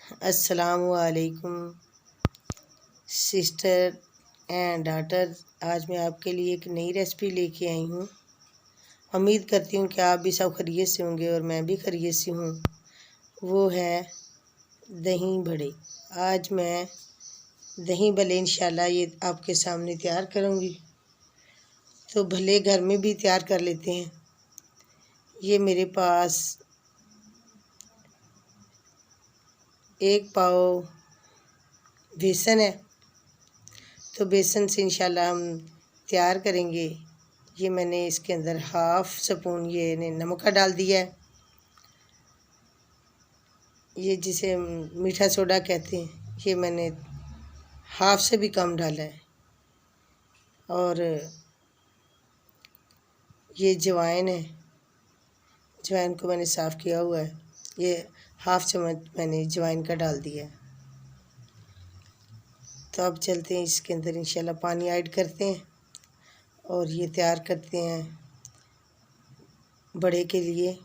अस्सलामुअलैकुम sister and daughter. आज मैं आपके लिए एक नई रेसिपी लेके आई हूँ। उम्मीद करती हूँ कि आप भी सब खैरियत से होंगे और मैं भी खैरियत से हूँ। वो है दही बड़े। आज मैं दही भल्ले इंशाल्लाह ये आपके सामने तैयार करूँगी। तो भले घर में भी तैयार कर लेते हैं। ये मेरे पास 1 पाव बेसन है, तो बेसन से इंशाल्लाह हम तैयार करेंगे। ये मैंने इसके अंदर हाफ़ स्पून ये नमक का डाल दिया है, ये जिसे मीठा सोडा कहते हैं, ये मैंने हाफ़ से भी कम डाला है। और ये जवाइन है, जवाइन को मैंने साफ़ किया हुआ है, ये हाफ़ चम्मच मैंने जवाइन का डाल दिया है। तो अब चलते हैं इसके अंदर इंशाल्लाह पानी ऐड करते हैं और ये तैयार करते हैं बड़े के लिए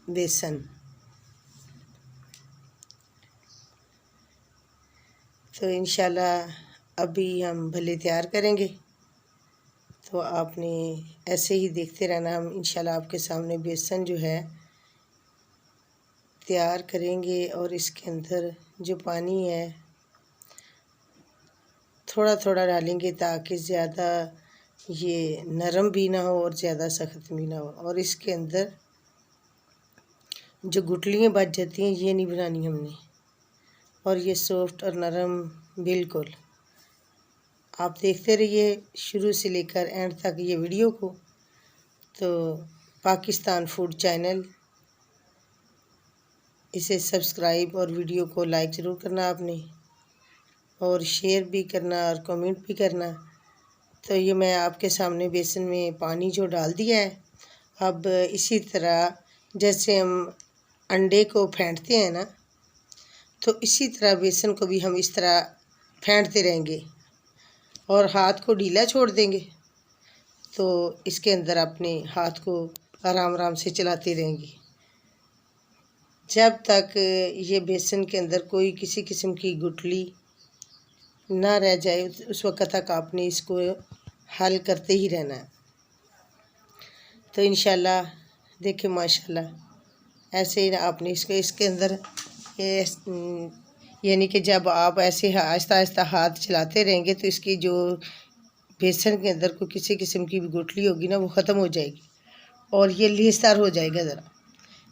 बेसन। तो इंशाल्लाह अभी हम भले तैयार करेंगे, तो आपने ऐसे ही देखते रहना। हम इंशाल्लाह आपके सामने बेसन जो है तैयार करेंगे और इसके अंदर जो पानी है थोड़ा थोड़ा डालेंगे ताकि ज़्यादा ये नरम भी ना हो और ज़्यादा सख्त भी ना हो। और इसके अंदर जो गुठलियाँ बच जाती हैं ये नहीं बनानी हमने, और ये सॉफ्ट और नरम बिल्कुल। आप देखते रहिए शुरू से लेकर एंड तक ये वीडियो को। तो पाकिस्तान फूड चैनल, इसे सब्सक्राइब और वीडियो को लाइक ज़रूर करना आपने, और शेयर भी करना और कमेंट भी करना। तो ये मैं आपके सामने बेसन में पानी जो डाल दिया है, अब इसी तरह जैसे हम अंडे को फेंटते हैं ना, तो इसी तरह बेसन को भी हम इस तरह फेंटते रहेंगे और हाथ को ढीला छोड़ देंगे। तो इसके अंदर अपने हाथ को आराम आराम से चलाते रहेंगे जब तक ये बेसन के अंदर कोई किसी किस्म की गुठली ना रह जाए। उस वक्त तक आपने इसको हल करते ही रहना है। तो इंशाल्लाह देखें माशाल्लाह ऐसे ही आपने इसको इसके अंदर यानी कि जब आप ऐसे आहिस्ता आहिस्ता हाथ चलाते रहेंगे तो इसकी जो बेसन के अंदर कोई किसी किस्म की भी गुठली होगी ना, वो ख़त्म हो जाएगी और ये लेसदार हो जाएगा। ज़रा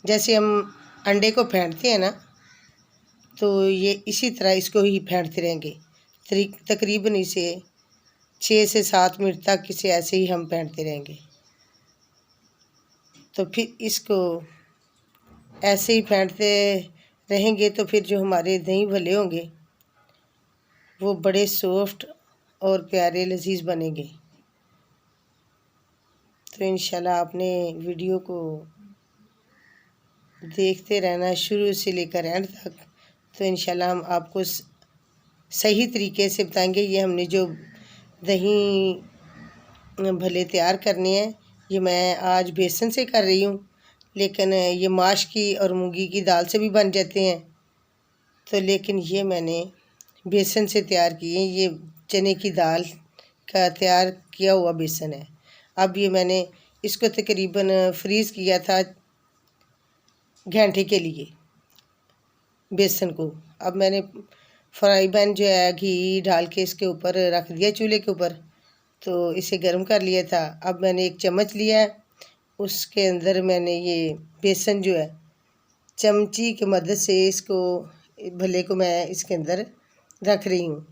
जैसे हम अंडे को फेंटते हैं ना, तो ये इसी तरह इसको ही फेंटते रहेंगे। तकरीबन इसे 6 से 7 मिनट तक इसे ऐसे ही हम फेंटते रहेंगे। तो फिर इसको ऐसे ही फेंटते रहेंगे तो फिर जो हमारे दही भल्ले होंगे वो बड़े सॉफ्ट और प्यारे लजीज बनेंगे। तो इंशाल्लाह आपने वीडियो को देखते रहना शुरू से लेकर एंड तक। तो इंशाल्लाह हम आपको सही तरीके से बताएंगे। ये हमने जो दही भल्ले तैयार करने हैं, ये मैं आज बेसन से कर रही हूँ, लेकिन ये माश की और मूंगी की दाल से भी बन जाते हैं। तो लेकिन ये मैंने बेसन से तैयार किए। ये चने की दाल का तैयार किया हुआ बेसन है। अब ये मैंने इसको तकरीबन फ्रीज़ किया था घंटे के लिए बेसन को। अब मैंने फ्राई पैन जो है घी डाल के इसके ऊपर रख दिया चूल्हे के ऊपर, तो इसे गर्म कर लिया था। अब मैंने एक चम्मच लिया है, उसके अंदर मैंने ये बेसन जो है चमची की मदद से इसको भल्ले को मैं इसके अंदर रख रही हूँ।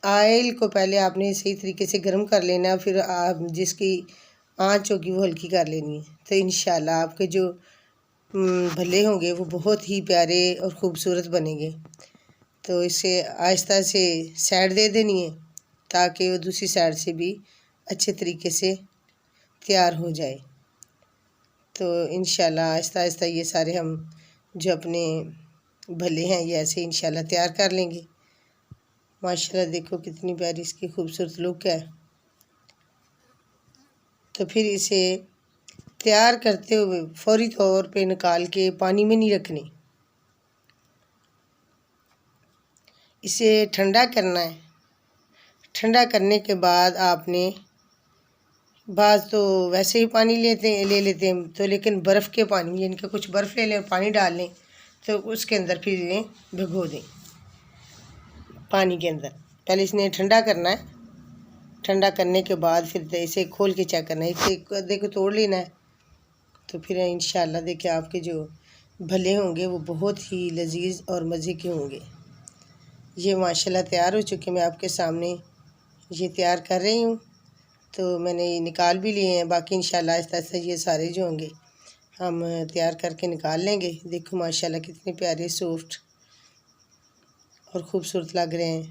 आयल को पहले आपने सही तरीके से गर्म कर लेना, फिर आप जिसकी आंच होगी वो हल्की कर लेनी है। तो इंशाल्लाह आपके जो भल्ले होंगे वो बहुत ही प्यारे और ख़ूबसूरत बनेंगे। तो इसे आहिस्ता से साइड दे देनी है ताकि वो दूसरी साइड से भी अच्छे तरीके से तैयार हो जाए। तो इंशाल्लाह आहिस्ता आहिस्ता ये सारे हम जो अपने भल्ले हैं ये ऐसे इंशाल्लाह तैयार कर लेंगे। माशाल्लाह देखो कितनी प्यारी इसकी खूबसूरत लुक है। तो फिर इसे तैयार करते हुए फौरी तौर पे निकाल के पानी में नहीं रखनी। इसे ठंडा करना है। ठंडा करने के बाद आपने बाज़ तो वैसे ही पानी ले लेते हैं, तो लेकिन बर्फ़ के पानी, यानी कि कुछ बर्फ़ ले लें और पानी डाल लें, तो उसके अंदर फिर इन्हें भिगो दें पानी के अंदर। पहले इसने ठंडा करना है। ठंडा करने के बाद फिर इसे खोल के चेक करना है। इसे देखो तोड़ लेना है, तो फिर इंशाल्लाह देखिए आपके जो भले होंगे वो बहुत ही लजीज और मज़े के होंगे। ये माशाल्लाह तैयार हो चुके, मैं आपके सामने ये तैयार कर रही हूँ। तो मैंने ये निकाल भी लिए हैं, बाकी इंशाल्लाह आहिस्ता आहिस्ता ये सारे जो होंगे हम तैयार करके निकाल लेंगे। देखो माशाल्लाह कितने प्यारे सॉफ्ट और ख़ूबसूरत लग रहे हैं।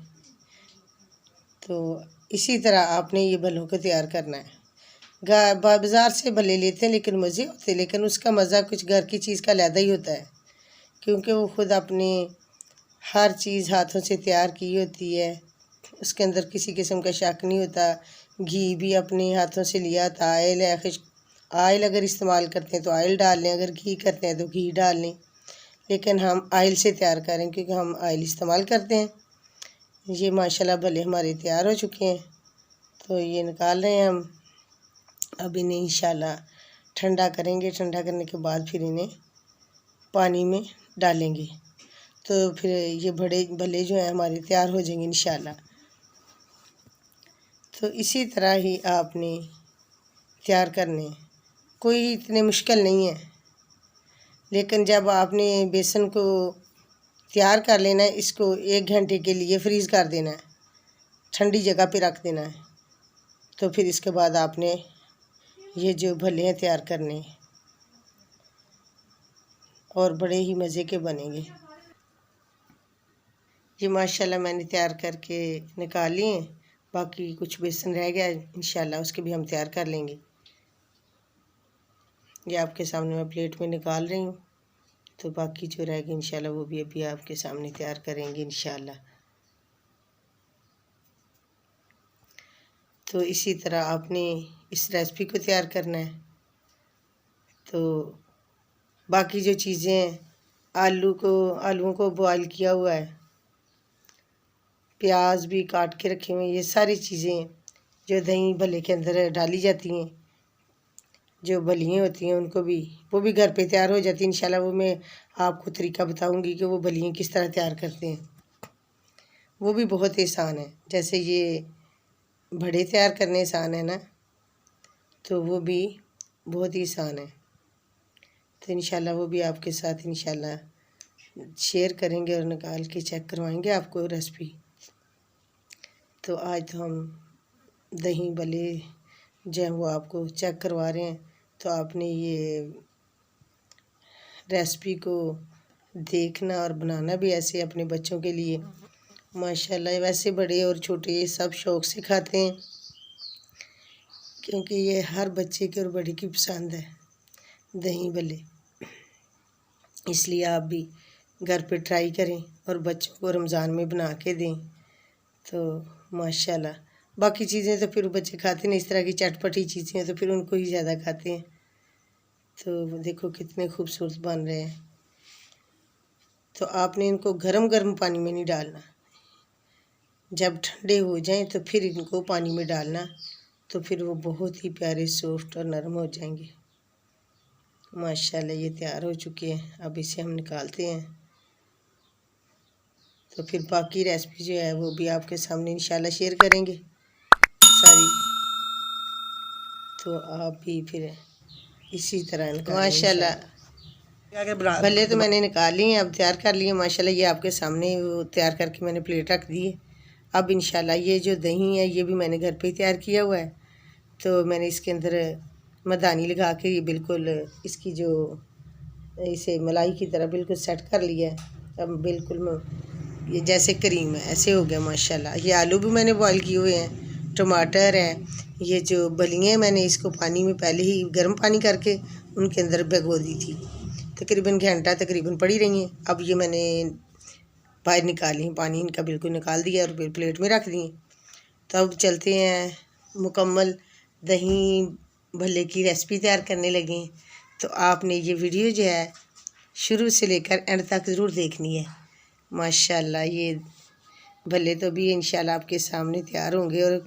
तो इसी तरह आपने ये भलों को तैयार करना है। बाज़ार से भले लेते हैं लेकिन मज़े होते हैं, लेकिन उसका मज़ा कुछ घर की चीज़ का अलग ही होता है, क्योंकि वो ख़ुद अपने हर चीज़ हाथों से तैयार की होती है। उसके अंदर किसी किस्म का शक नहीं होता। घी भी अपने हाथों से लिया था। आयल अगर इस्तेमाल करते हैं तो आयल डाल लें, अगर घी करते हैं तो घी डाल लें, लेकिन हम आयल से तैयार करें क्योंकि हम आयल इस्तेमाल करते हैं। ये माशाल्लाह भले हमारे तैयार हो चुके हैं, तो ये निकाल रहे हैं हम। अब इन्हें इंशाल्लाह ठंडा करेंगे। ठंडा करने के बाद फिर इन्हें पानी में डालेंगे, तो फिर ये बड़े भले जो हैं हमारे तैयार हो जाएंगे इंशाल्लाह। तो इसी तरह ही आपने तैयार करने, कोई इतने मुश्किल नहीं है, लेकिन जब आपने बेसन को तैयार कर लेना है, इसको 1 घंटे के लिए फ्रीज़ कर देना है, ठंडी जगह पे रख देना है। तो फिर इसके बाद आपने ये जो भले हैं तैयार करने और बड़े ही मज़े के बनेंगे। ये माशाल्लाह मैंने तैयार करके निकाल लिए हैं, बाकी कुछ बेसन रह गया इंशाल्लाह उसके भी हम तैयार कर लेंगे। ये आपके सामने मैं प्लेट में निकाल रही हूँ, तो बाकी जो रह गए इंशाल्लाह वो भी अभी आपके सामने तैयार करेंगे इंशाल्लाह। तो इसी तरह आपने इस रेसिपी को तैयार करना है। तो बाकी जो चीज़ें, आलूओं को बॉयल किया हुआ है, प्याज भी काट के रखे हुए हैं, ये सारी चीज़ें जो दही भले के अंदर डाली जाती हैं, जो बलियाँ होती हैं उनको भी, वो भी घर पे तैयार हो जाती हैं इंशाल्लाह। वो मैं आपको तरीका बताऊंगी कि वो बलियाँ किस तरह तैयार करते हैं। वो भी बहुत आसान है, जैसे ये बड़े तैयार करने आसान है ना, तो वो भी बहुत ही आसान है। तो इंशाल्लाह वो भी आपके साथ इंशाल्लाह शेयर करेंगे और निकाल के चेक करवाएंगे आपको रेसिपी। तो आज तो हम दही भले जो हैं वो आपको चेक करवा रहे हैं, तो आपने ये रेसिपी को देखना और बनाना भी ऐसे अपने बच्चों के लिए। माशाल्लाह वैसे बड़े और छोटे सब शौक़ से खाते हैं, क्योंकि ये हर बच्चे के और बड़े की पसंद है दही भल्ले। इसलिए आप भी घर पे ट्राई करें और बच्चों को रमज़ान में बना के दें। तो माशाल्लाह बाकी चीज़ें तो फिर बच्चे खाते नहीं, इस तरह की चटपटी चीज़ें तो फिर उनको ही ज़्यादा खाते हैं। तो देखो कितने खूबसूरत बन रहे हैं। तो आपने इनको गरम गरम पानी में नहीं डालना, जब ठंडे हो जाएं तो फिर इनको पानी में डालना, तो फिर वो बहुत ही प्यारे सॉफ्ट और नरम हो जाएंगे। माशाल्लाह ये तैयार हो चुके हैं, अब इसे हम निकालते हैं। तो फिर बाकी रेसिपी जो है वो भी आपके सामने इंशाल्लाह शेयर करेंगे सारी। तो आप भी फिर इसी तरह माशाल्लाह भले तो मैंने निकाल लिए, अब तैयार कर लिए माशाल्लाह। ये आपके सामने वो तैयार करके मैंने प्लेट रख दी है। अब इंशाल्लाह ये जो दही है ये भी मैंने घर पे तैयार किया हुआ है। तो मैंने इसके अंदर मदानी लगा के ये बिल्कुल इसकी जो इसे मलाई की तरह बिल्कुल सेट कर लिया है। अब बिल्कुल ये जैसे क्रीम है ऐसे हो गया माशाल्लाह। ये आलू भी मैंने बॉयल किए हुए हैं, टमाटर हैं, ये जो बलियाँ मैंने इसको पानी में पहले ही गर्म पानी करके उनके अंदर भिगो दी थी, तकरीबन घंटा तकरीबन पड़ी रही हैं। अब ये मैंने बाहर निकाली, पानी इनका बिल्कुल निकाल दिया और फिर प्लेट में रख दिए। तो अब चलते हैं मुकम्मल दही भल्ले की रेसिपी तैयार करने लगे। तो आपने ये वीडियो जो है शुरू से लेकर एंड तक ज़रूर देखनी है। माशाल्लाह ये भले तो भी इंशाल्लाह आपके सामने तैयार होंगे और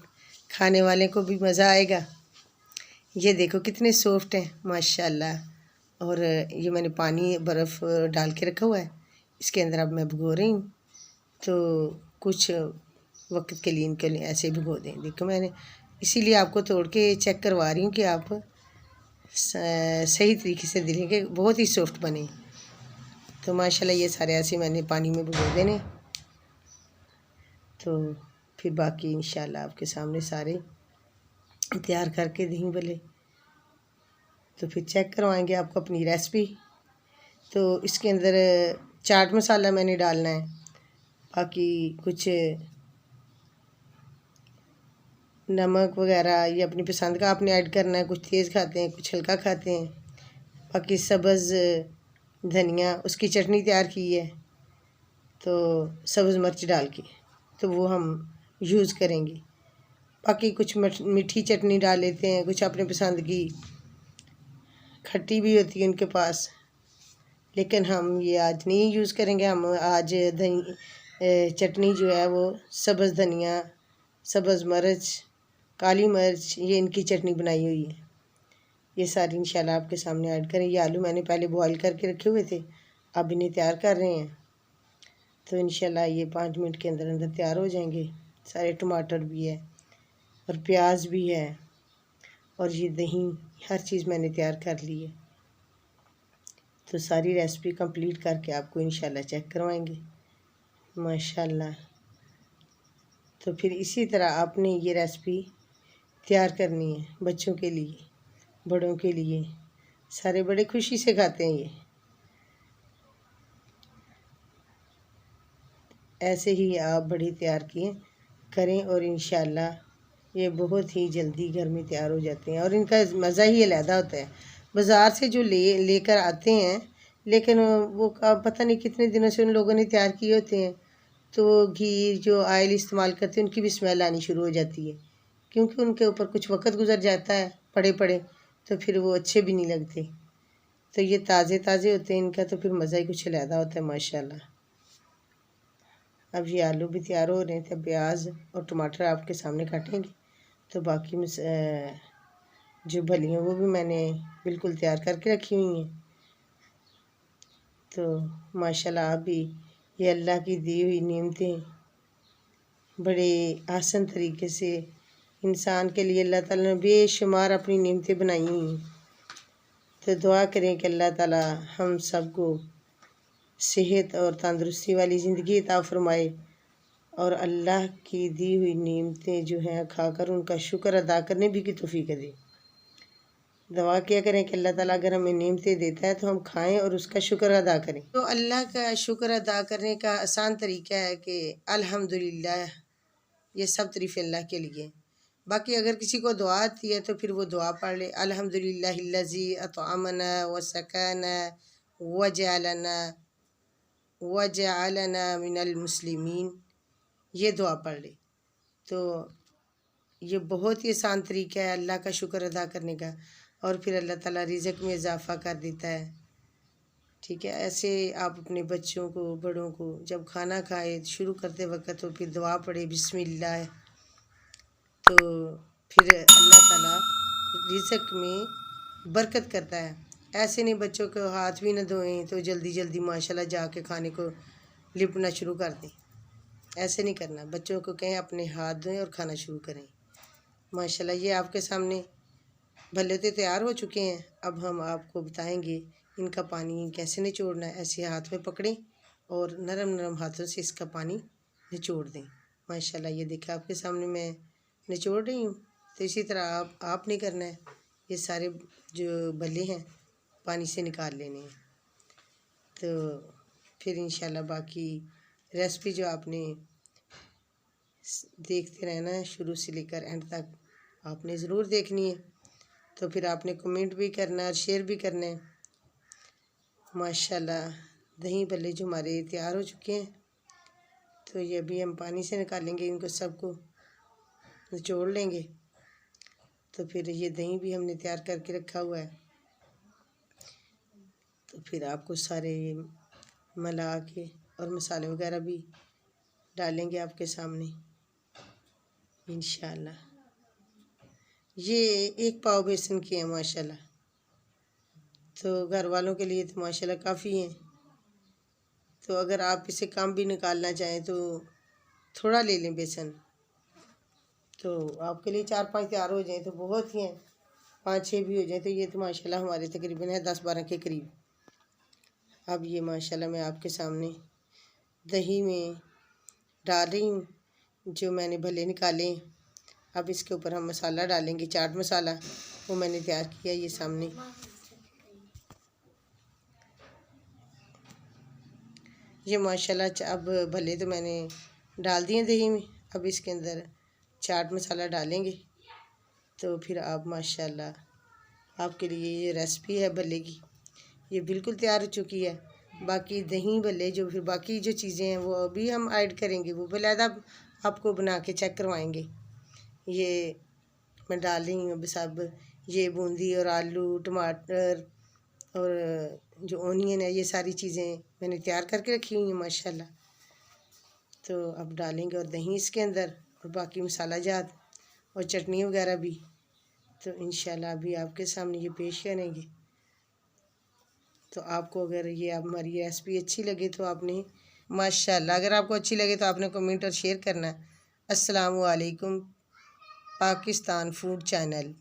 खाने वाले को भी मज़ा आएगा। ये देखो कितने सॉफ्ट हैं माशाल्लाह। और ये मैंने पानी बर्फ़ डाल के रखा हुआ है, इसके अंदर अब मैं भिगो रही हूँ। तो कुछ वक्त के लिए इनके लिए ऐसे भिगो दें। देखो मैंने इसीलिए आपको तोड़ के चेक करवा रही हूँ कि आप सही तरीके से देखेंगे, बहुत ही सॉफ्ट बने। तो माशाल्लाह ये सारे ऐसे मैंने पानी में भिगो देने। तो फिर बाकी इंशाल्लाह आपके सामने सारे तैयार करके दें भले। तो फिर चेक करवाएंगे आपको अपनी रेसिपी। तो इसके अंदर चाट मसाला मैंने डालना है, बाकी कुछ नमक वगैरह ये अपनी पसंद का आपने ऐड करना है। कुछ तेज़ खाते हैं, कुछ हल्का खाते हैं। बाकी सब्ज़ धनिया उसकी चटनी तैयार की है, तो सब्ज़ मिर्च डाल के तो वो हम यूज़ करेंगे। बाकी कुछ मीठी चटनी डाल लेते हैं, कुछ अपने पसंद की खट्टी भी होती है उनके पास, लेकिन हम ये आज नहीं यूज़ करेंगे। हम आज चटनी जो है वो सब्ज़ धनिया, सब्ज़ मिर्च, काली मिर्च ये इनकी चटनी बनाई हुई है। ये सारी इंशाल्लाह आपके सामने ऐड करें। ये आलू मैंने पहले बॉईल करके रखे हुए थे, अब इन्हें तैयार कर रहे हैं। तो इंशाल्लाह ये 5 मिनट के अंदर अंदर तैयार हो जाएंगे। सारे टमाटर भी है और प्याज भी है और ये दही, हर चीज़ मैंने तैयार कर ली है। तो सारी रेसिपी कंप्लीट करके आपको इंशाल्लाह चेक करवाएंगे माशाल्लाह। तो फिर इसी तरह आपने ये रेसिपी तैयार करनी है बच्चों के लिए, बड़ों के लिए। सारे बड़े खुशी से खाते हैं ये। ऐसे ही आप बड़ी तैयार किए करें और इंशाल्लाह ये बहुत ही जल्दी घर में तैयार हो जाते हैं और इनका मज़ा ही अलहदा होता है। बाज़ार से जो लेकर आते हैं, लेकिन वो पता नहीं कितने दिनों से उन लोगों ने तैयार किए होते हैं, तो घी जो ऑयल इस्तेमाल करते हैं उनकी भी स्मेल आनी शुरू हो जाती है, क्योंकि उनके ऊपर कुछ वक्त गुजर जाता है पड़े पड़े, तो फिर वो अच्छे भी नहीं लगते। तो ये ताज़े ताज़े होते हैं इनका, तो फिर मज़ा ही कुछ अलहदा होता है माशाल्लाह। अब ये आलू भी तैयार हो रहे थे, प्याज और टमाटर आपके सामने काटेंगे। तो बाकी जो भली हैं वो भी मैंने बिल्कुल तैयार करके रखी हुई हैं। तो माशाल्लाह आप भी ये अल्लाह की दी हुई नेमतें बड़े आसान तरीके से इंसान के लिए अल्लाह ताला ने बेशुमार अपनी नेमतें बनाई हुई हैं। तो दुआ करें कि अल्लाह ताला हम सबको सेहत और तंदुरुस्ती वाली ज़िंदगी अता फ़रमाए और अल्लाह की दी हुई नेमतें जो हैं खाकर उनका शुक्र अदा करने भी की तौफीक दे। दुआ किया करें कि अल्लाह ताला अगर हमें नेमतें देता है तो हम खाएं और उसका शुक्र अदा करें। तो अल्लाह का शुक्र अदा करने का आसान तरीका है कि अल्हम्दुलिल्लाह, ये सब तारीफ़ अल्लाह के लिए। बाकी अगर किसी को दुआ आती है तो फिर वो दुआ पढ़ ले, अल्हम्दुलिल्लाहिल्लज़ी अतअमना व सकाना व जअलना मिनल मुस्लिमीन, ये दुआ पढ़ ले। तो ये बहुत ही आसान तरीका है अल्लाह का शुक्र अदा करने का, और फिर अल्लाह ताला रिज़्क़ में इजाफ़ा कर देता है। ठीक है, ऐसे आप अपने बच्चों को, बड़ों को जब खाना खाए शुरू करते वक्त तो फिर दुआ पढ़े बिस्मिल्लाह, तो फिर अल्लाह ताला रिज़्क़ में बरकत करता है। ऐसे नहीं बच्चों को हाथ भी न धोएं तो जल्दी जल्दी माशाल्लाह जाके खाने को लिपटना शुरू कर दें। ऐसे नहीं करना, बच्चों को कहें अपने हाथ धोएं और खाना शुरू करें। माशाल्लाह ये आपके सामने भले तो तैयार हो चुके हैं। अब हम आपको बताएंगे इनका पानी कैसे निचोड़ना है। ऐसे हाथ में पकड़ें और नरम नरम हाथों से इसका पानी निचोड़ दें। माशाल्लाह ये देखा आपके सामने मैं निचोड़ रही हूँ। तो इसी तरह आपने करना है, ये सारे जो भले हैं पानी से निकाल लेने हैं। तो फिर इंशाल्लाह बाकी रेसिपी जो आपने देखते रहना है, शुरू से लेकर एंड तक आपने ज़रूर देखनी है। तो फिर आपने कमेंट भी करना है और शेयर भी करना है। माशाल्लाह दही भल्ले जो हमारे तैयार हो चुके हैं, तो ये अभी हम पानी से निकालेंगे, इनको सबको निचोड़ लेंगे। तो फिर ये दही भी हमने तैयार करके रखा हुआ है। तो फिर आपको सारे ये मिला के और मसाले वगैरह भी डालेंगे आपके सामने इंशाल्लाह। ये 1 पाव बेसन की है माशाल्लाह, तो घर वालों के लिए तो माशाल्लाह काफ़ी है। तो अगर आप इसे कम भी निकालना चाहें तो थोड़ा ले लें बेसन, तो आपके लिए 4-5 तैयार हो जाए तो बहुत ही हैं। 5-6 भी हो जाए तो ये तो माशाल्लाह हमारे तकरीबन है 10-12 के करीब। अब ये माशाल्लाह मैं आपके सामने दही में डाल रही हूँ जो मैंने भले निकाले। अब इसके ऊपर हम मसाला डालेंगे, चाट मसाला, वो मैंने तैयार किया ये सामने। ये माशाल्लाह अब भले तो मैंने डाल दिए दही में। अब इसके अंदर चाट मसाला डालेंगे तो फिर आप माशाल्लाह आपके लिए ये रेसिपी है भल्ले की, ये बिल्कुल तैयार हो चुकी है। बाकी दही भल्ले जो फिर बाकी जो चीज़ें हैं वो अभी हम ऐड करेंगे, वो बाकायदा आपको बना के चेक करवाएंगे। ये मैं डाल रही हूँ अब सब, ये बूंदी और आलू टमाटर और जो ओनियन है, ये सारी चीज़ें मैंने तैयार करके रखी हुई हैं माशाल्लाह। तो अब डालेंगे और दही इसके अंदर और बाकी मसाला जात और चटनी वगैरह भी, तो इंशाल्लाह अभी आपके सामने ये पेश करेंगे। तो आपको अगर ये हमारी रेसिपी अच्छी लगे तो आपने माशाल्लाह, अगर आपको अच्छी लगे तो आपने कमेंट और शेयर करना है। अस्सलामु अलैकुम। Pakistan food channel.